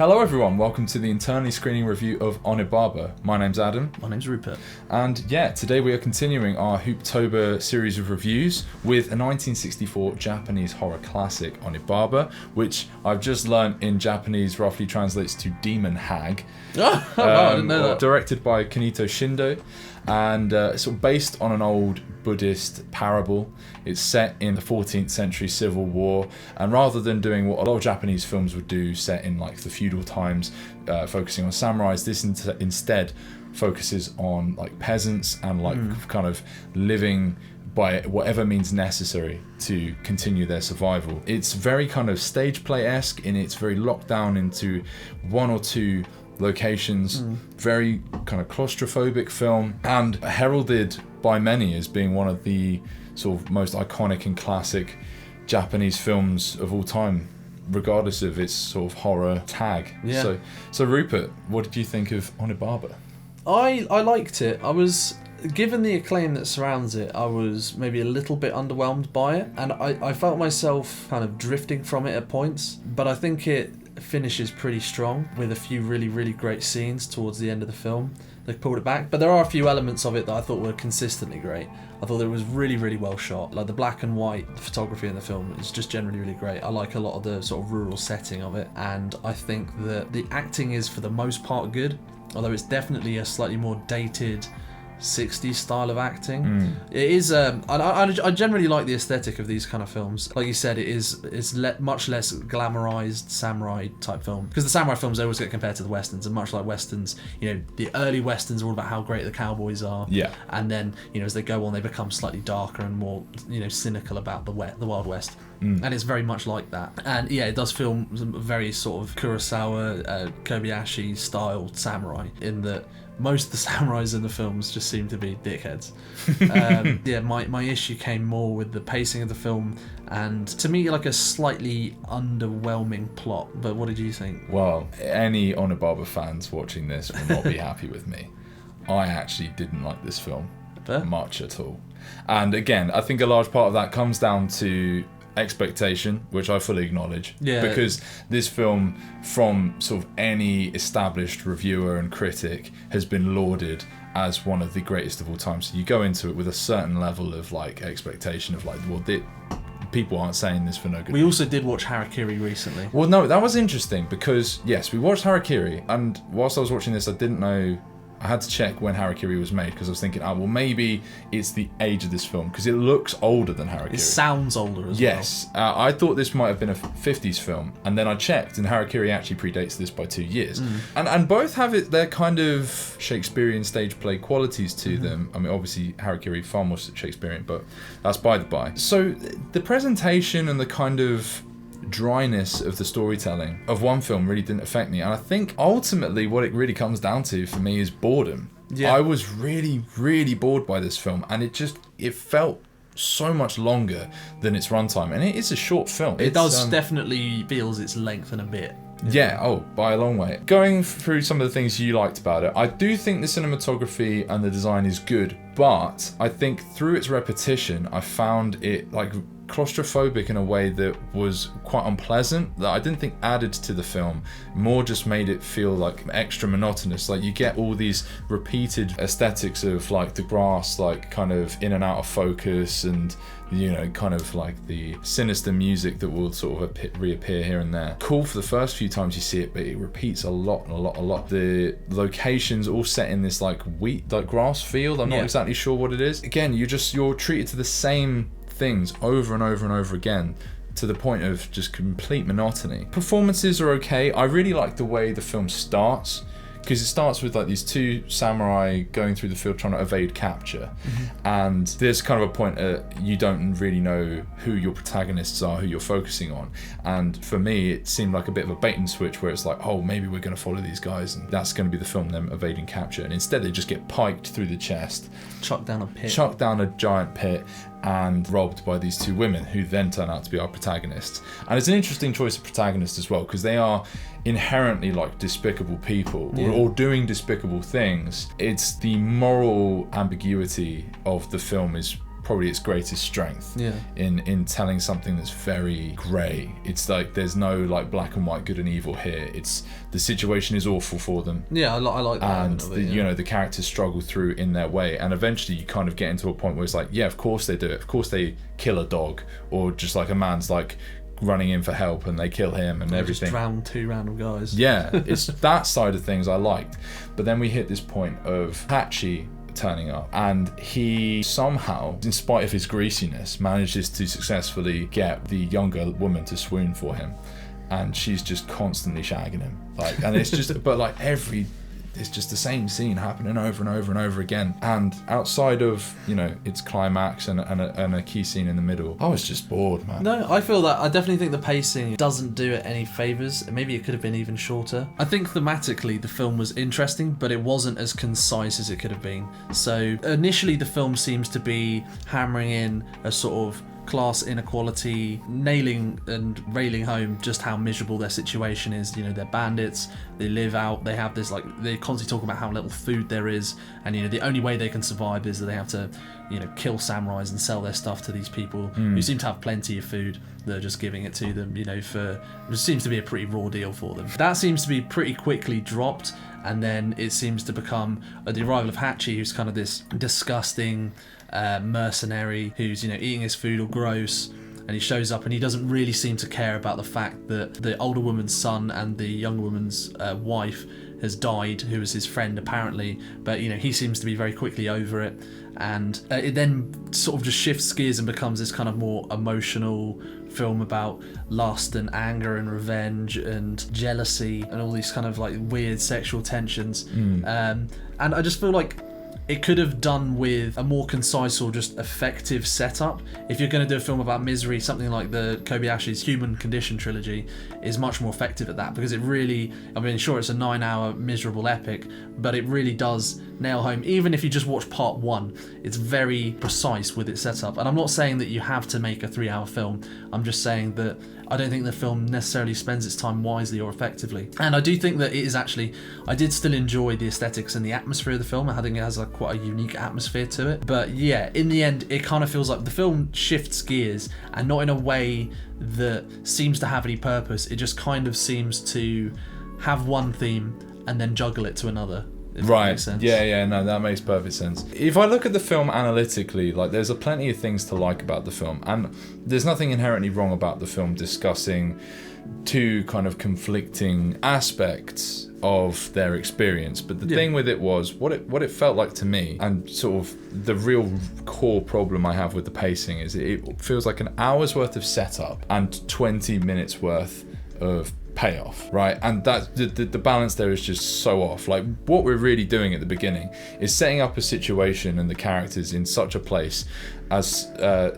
Hello everyone, welcome to the internally screening review of Onibaba. My name's Adam. My name's Rupert. And yeah, today we are continuing our Hooptober series of reviews with a 1964 Japanese horror classic, Onibaba, which I've just learnt in Japanese roughly translates to Demon Hag. I didn't know that. Directed by Kaneto Shindo, and sort of based on an old Buddhist parable. It's set in the 14th century Civil War, and rather than doing what a lot of Japanese films would do, set in like the feudal times, focusing on samurais, this instead focuses on like peasants and like kind of living by whatever means necessary to continue their survival. It's very kind of stage play-esque, and it's very locked down into one or two locations, very kind of claustrophobic film, and heralded by many as being one of the sort of most iconic and classic Japanese films of all time, regardless of its sort of horror tag. Yeah. So Rupert, what did you think of Onibaba? I liked it. I was, given the acclaim that surrounds it, I was maybe a little bit underwhelmed by it, and I felt myself kind of drifting from it at points, but I think it finishes pretty strong with a few really great scenes towards the end of the film. They pulled it back, but there are a few elements of it that I thought were consistently great. I thought it was really well shot. Like the black and white photography in the film is just generally really great. I like a lot of the sort of rural setting of it, and I think that the acting is for the most part good, although it's definitely a slightly more dated 60s style of acting. It is I generally like the aesthetic of these kind of films. Like you said, it's much less glamorized samurai type film, because the samurai films always get compared to the westerns, and much like westerns, you know, the early westerns are all about how great the cowboys are, and then, you know, as they go on, they become slightly darker and more, you know, cynical about the Wild West. And it's very much like that. And yeah, it does feel very sort of Kurosawa, Kobayashi style samurai, in that most of the samurais in the films just seem to be dickheads. Yeah, my issue came more with the pacing of the film, and to me, like a slightly underwhelming plot. But what did you think? Well, any Onibaba fans watching this will not be happy with me. I actually didn't like this film much at all. And again, I think a large part of that comes down to expectation, which I fully acknowledge, because this film, from sort of any established reviewer and critic, has been lauded as one of the greatest of all time. So you go into it with a certain level of like expectation of like, well, people aren't saying this for no good. We also did watch Harakiri recently. Well, no, that was interesting because yes, we watched Harakiri, and whilst I was watching this, I didn't know. I had to check when Harakiri was made, because I was thinking, well, maybe it's the age of this film, because it looks older than Harakiri. It sounds older as well. Yes. I thought this might have been a 50s film, and then I checked, and Harakiri actually predates this by 2 years. And both have their kind of Shakespearean stage play qualities to them. I mean, obviously, Harakiri far more Shakespearean, but that's by the by. So the presentation and the kind of dryness of the storytelling of one film really didn't affect me, and I think ultimately what it really comes down to for me is boredom. I was really bored by this film, and it felt so much longer than its runtime, and it is a short film. It does definitely feels its length and a bit. By a long way. Going through some of the things you liked about it, I do think the cinematography and the design is good, but I think through its repetition, I found it like claustrophobic in a way that was quite unpleasant, that I didn't think added to the film, more just made it feel like extra monotonous. Like you get all these repeated aesthetics of like the grass like kind of in and out of focus, and you know, kind of like the sinister music that will sort of reappear here and there. Cool for the first few times you see it, but it repeats a lot. The locations all set in this like grass field. I'm not exactly sure what it is. Again, you're treated to the same things over and over again, to the point of just complete monotony. Performances are okay. I really like the way the film starts, because it starts with like these two samurai going through the field trying to evade capture, and there's kind of a point you don't really know who your protagonists are, who you're focusing on, and for me it seemed like a bit of a bait and switch, where it's like, oh, maybe we're going to follow these guys and that's going to be the film, them evading capture, and instead they just get piked through the chest, chucked down a giant pit, and robbed by these two women, who then turn out to be our protagonists. And it's an interesting choice of protagonist as well, because they are inherently like despicable people, or doing despicable things. It's the moral ambiguity of the film is probably its greatest strength. Yeah. In telling something that's very grey. It's like there's no like black and white, good and evil here. It's the situation is awful for them. Yeah, I like that. And of it, yeah. you know, the characters struggle through in their way, and eventually you kind of get into a point where it's like, yeah, of course they do it. Of course they kill a dog, or just like a man's like running in for help and they kill him and everything. Just drown 2 random guys. Yeah, it's that side of things I liked. But then we hit this point of Hachi turning up, and he somehow, in spite of his greasiness, manages to successfully get the younger woman to swoon for him, and she's just constantly shagging him. Like, and it's just, but like it's just the same scene happening over and over and over again. And outside of, you know, its climax and a key scene in the middle, I was just bored, man. No, I feel that. I definitely think the pacing doesn't do it any favours. Maybe it could have been even shorter. I think thematically the film was interesting, but it wasn't as concise as it could have been. So initially the film seems to be hammering in a sort of class inequality, nailing and railing home just how miserable their situation is. You know, they're bandits, they live out, they have this, like, they constantly talk about how little food there is, and you know, the only way they can survive is that they have to, you know, kill samurais and sell their stuff to these people who seem to have plenty of food. They're just giving it to them, you know, for, it seems to be a pretty raw deal for them. That seems to be pretty quickly dropped, and then it seems to become the arrival of Hachi, who's kind of this disgusting mercenary who's, you know, eating his food all gross, and he shows up and he doesn't really seem to care about the fact that the older woman's son and the younger woman's wife has died, who was his friend apparently, but you know, he seems to be very quickly over it, and it then sort of just shifts gears and becomes this kind of more emotional film about lust and anger and revenge and jealousy and all these kind of like weird sexual tensions. And I just feel like it could have done with a more concise or just effective setup. If you're going to do a film about misery, something like the Kobayashi's Human Condition trilogy is much more effective at that, because it really, I mean, sure, it's a 9-hour miserable epic, but it really does nail home. Even if you just watch part 1, it's very precise with its setup. And I'm not saying that you have to make a 3-hour film. I'm just saying that I don't think the film necessarily spends its time wisely or effectively. And I do think that it is actually, I did still enjoy the aesthetics and the atmosphere of the film. I think it has quite a unique atmosphere to it. But yeah, in the end, it kind of feels like the film shifts gears, and not in a way that seems to have any purpose. It just kind of seems to have one theme and then juggle it to another. Right. Yeah, no, that makes perfect sense. If I look at the film analytically, like, there's plenty of things to like about the film, and there's nothing inherently wrong about the film discussing two kind of conflicting aspects of their experience. But the thing with it was what it felt like to me, and sort of the real core problem I have with the pacing, is it feels like an hour's worth of setup and 20 minutes worth of payoff, right? And that the balance there is just so off. Like, what we're really doing at the beginning is setting up a situation and the characters in such a place as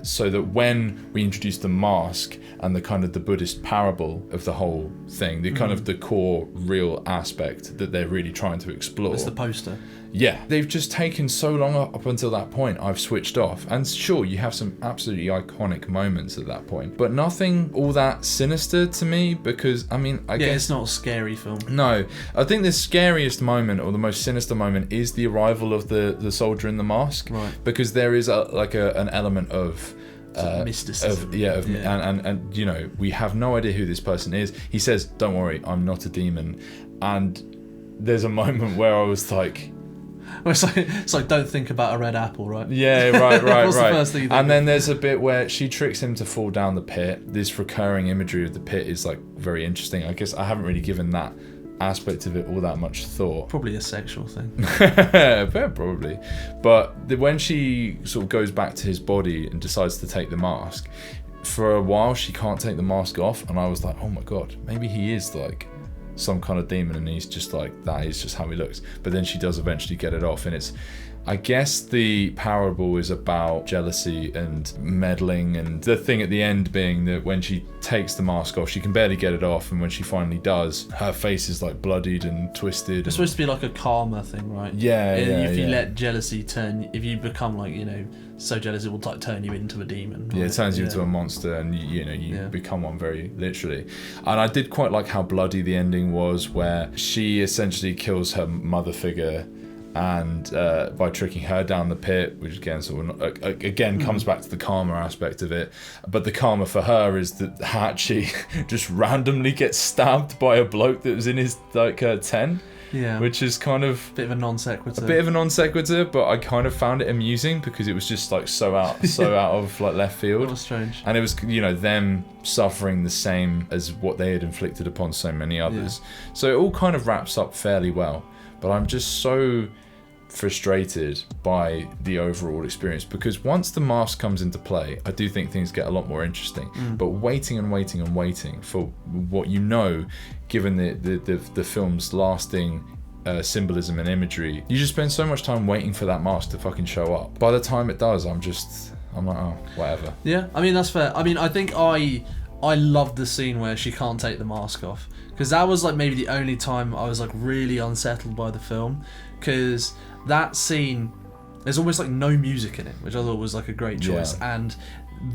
so that when we introduce the mask and the kind of the Buddhist parable of the whole thing, the kind of the core real aspect that they're really trying to explore. It's the poster. Yeah, they've just taken so long up until that point. I've switched off, and sure, you have some absolutely iconic moments at that point, but nothing all that sinister to me, because I mean, I guess it's not a scary film. No, I think the scariest moment or the most sinister moment is the arrival of the soldier in the mask, right? Because there is an element of mysticism. And you know, we have no idea who this person is. He says, "Don't worry, I'm not a demon," and there's a moment where I was like, it's like don't think about a red apple, right? Yeah, right. What's the first thing you think and then there's a bit where she tricks him to fall down the pit. This recurring imagery of the pit is like very interesting. I guess I haven't really given that aspect of it all that much thought. Probably a sexual thing. Probably. But when she sort of goes back to his body and decides to take the mask, for a while she can't take the mask off, and I was like, oh my god, maybe he is like some kind of demon and he's just like, that is just how he looks. But then she does eventually get it off, and it's, I guess the parable is about jealousy and meddling, and the thing at the end being that when she takes the mask off, she can barely get it off, and when she finally does, her face is like bloodied and twisted. It's supposed to be like a karma thing, right? If you let jealousy turn, if you become like, you know, so jealous, it will like turn you into a demon. Right? Yeah, it turns you into a monster, and you become one very literally. And I did quite like how bloody the ending was, where she essentially kills her mother figure and by tricking her down the pit, which again comes back to the karma aspect of it. But the karma for her is that Hachi just randomly gets stabbed by a bloke that was in his tent. Yeah. Which is kind of a bit of a non sequitur. But I kind of found it amusing because it was just like so out of like left field. That was strange. And it was, them suffering the same as what they had inflicted upon so many others. Yeah. So it all kind of wraps up fairly well. But I'm just so frustrated by the overall experience because once the mask comes into play, I do think things get a lot more interesting. But waiting for what given the film's lasting symbolism and imagery, you just spend so much time waiting for that mask to fucking show up. By the time it does, I'm like, oh, whatever. Yeah, I mean, that's fair. I mean, I think I loved the scene where she can't take the mask off, because that was like maybe the only time I was like really unsettled by the film, because that scene, there's almost like no music in it, which I thought was like a great choice. Yeah. And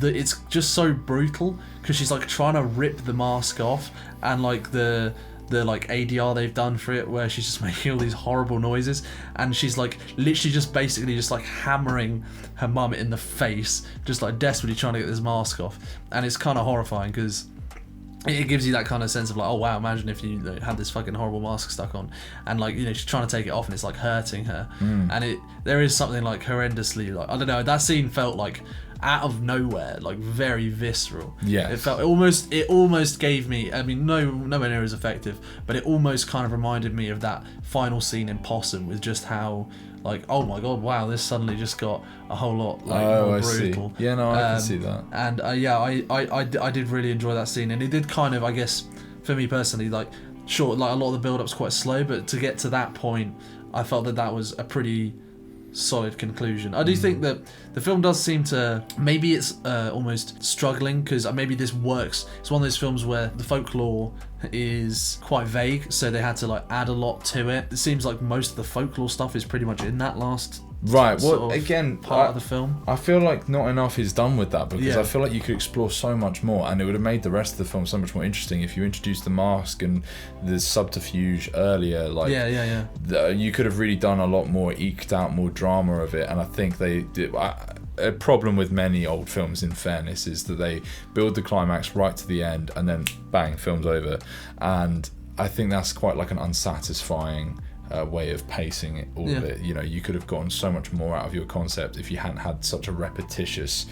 it's just so brutal because she's like trying to rip the mask off, and like the like ADR they've done for it where she's just making all these horrible noises, and she's like literally just basically just like hammering her mum in the face, just like desperately trying to get this mask off. And it's kind of horrifying because it gives you that kind of sense of like, oh wow, imagine if you had this fucking horrible mask stuck on, and like, she's trying to take it off and it's like hurting her. And there is something like horrendously, like, I don't know, that scene felt like out of nowhere, like very visceral. Yeah, it almost gave me, I mean, nowhere near as effective, but it almost kind of reminded me of that final scene in Possum, with just how like, oh my god, wow, this suddenly just got a whole lot like more brutal. See. Yeah, no, I can see that. And I did really enjoy that scene, and it did kind of, I guess, for me personally, like, sure, like a lot of the build-up's quite slow, but to get to that point, I felt that was a pretty solid conclusion. I do think that the film does seem to, maybe it's almost struggling, because maybe this works. It's one of those films where the folklore is quite vague, so they had to like add a lot to it. It seems like most of the folklore stuff is pretty much in that last well, again, part of the film. I feel like not enough is done with that, because I feel like you could explore so much more, and it would have made the rest of the film so much more interesting if you introduced the mask and the subterfuge earlier. Like, you could have really done a lot more, eked out more drama of it. And I think they did. A problem with many old films, in fairness, is that they build the climax right to the end and then bang, film's over. And I think that's quite like an unsatisfying way of pacing it, all of it. You could have gotten so much more out of your concept if you hadn't had such a repetitious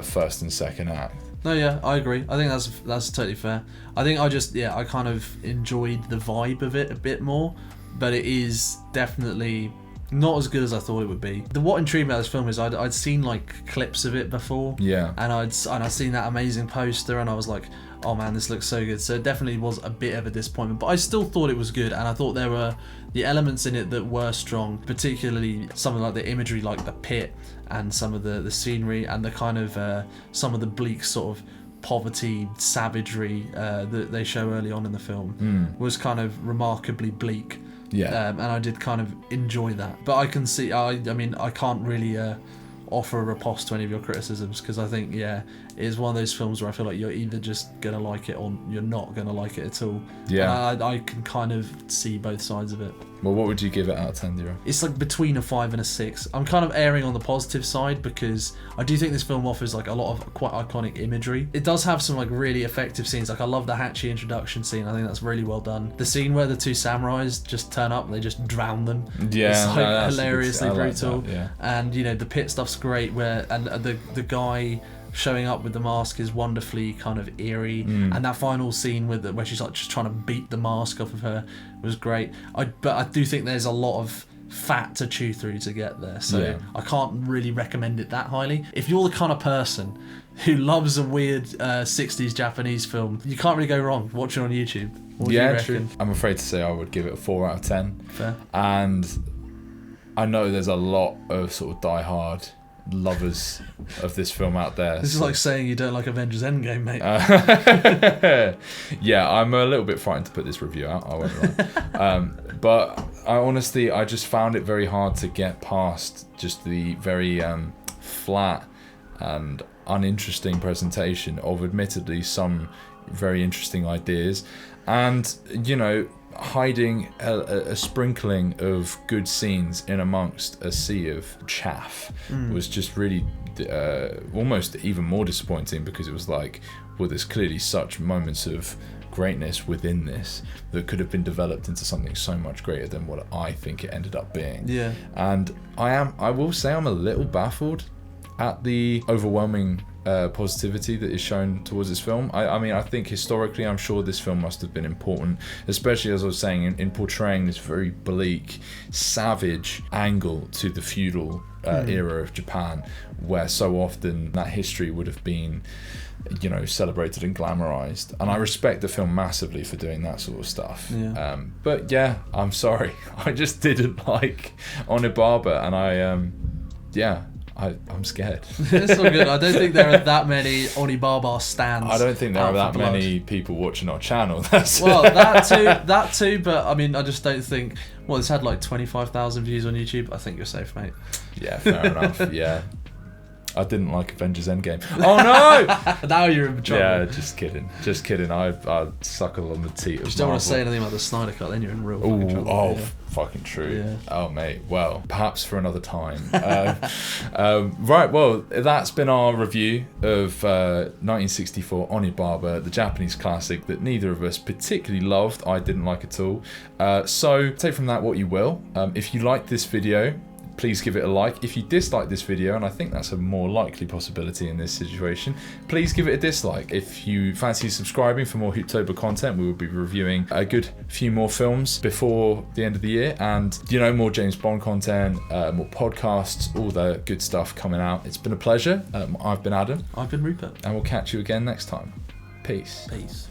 first and second act. No, yeah, I agree. I think that's totally fair. I think I kind of enjoyed the vibe of it a bit more, but it is definitely not as good as I thought it would be. What intrigued me about this film is I'd seen like clips of it before, and I'd seen that amazing poster, and I was like, oh man, this looks so good. So it definitely was a bit of a disappointment, but I still thought it was good, and I thought there were the elements in it that were strong, particularly something like the imagery, like the pit, and some of the scenery, and the kind of some of the bleak sort of poverty, savagery that they show early on in the film was kind of remarkably bleak. And I did kind of enjoy that. But I can see, I mean, I can't really offer a riposte to any of your criticisms, because I think, it is one of those films where I feel like you're either just going to like it or you're not going to like it at all. Yeah. And I can kind of see both sides of it. Well, what would you give it out of 10, Dira? It's like between a 5 and a 6. I'm kind of erring on the positive side, because I do think this film offers like a lot of quite iconic imagery. It does have some like really effective scenes. Like, I love the Hachi introduction scene. I think that's really well done. The scene where the two samurais just turn up and they just drown them. Yeah, it's like hilariously brutal. Like that, and the pit stuff's great. And the guy showing up with the mask is wonderfully kind of eerie, and that final scene where she's like just trying to beat the mask off of her was great. But I do think there's a lot of fat to chew through to get there, so I can't really recommend it that highly. If you're the kind of person who loves a weird 60s Japanese film, you can't really go wrong watching it on YouTube. What do you reckon? True. I'm afraid to say I would give it a 4 out of 10. Fair. And I know there's a lot of sort of die-hard lovers of this film out there. This is like saying you don't like Avengers Endgame, mate. I'm a little bit frightened to put this review out, I won't lie. But I just found it very hard to get past just the very flat and uninteresting presentation of admittedly some very interesting ideas. And hiding a sprinkling of good scenes in amongst a sea of chaff was just really almost even more disappointing, because it was like, well, there's clearly such moments of greatness within this that could have been developed into something so much greater than what I think it ended up being. Yeah. And I will say I'm a little baffled at the overwhelming positivity that is shown towards this film. I mean, I think historically, I'm sure this film must have been important, especially as I was saying, in portraying this very bleak, savage angle to the feudal era of Japan, where so often that history would have been, you know, celebrated and glamorized. And I respect the film massively for doing that sort of stuff. Yeah. But yeah, I'm sorry, I just didn't like Onibaba, and I'm scared. It's all good. I don't think there are that many Onibaba stands. I don't think there are that many people watching our channel. That too. But I mean, I just don't think. Well, it's had like 25,000 views on YouTube. I think you're safe, mate. Yeah, fair enough. Yeah. I didn't like Avengers Endgame. Oh no! Now you're in trouble. Yeah, just kidding. I suckle on the teat of Just don't want to Marvel. say anything about the Snyder Cut, then you're in real fucking trouble. Oh, Yeah. fucking true. Yeah. Oh, mate. Well, perhaps for another time. Right, well, that's been our review of 1964 Onibaba, the Japanese classic that neither of us particularly loved. I didn't like at all. So take from that what you will. If you liked this video, please give it a like. If you dislike this video, and I think that's a more likely possibility in this situation, please give it a dislike. If you fancy subscribing for more Hooptober content, we will be reviewing a good few more films before the end of the year, and, you know, more James Bond content, more podcasts, all the good stuff coming out. It's been a pleasure. I've been Adam. I've been Rupert. And we'll catch you again next time. Peace. Peace.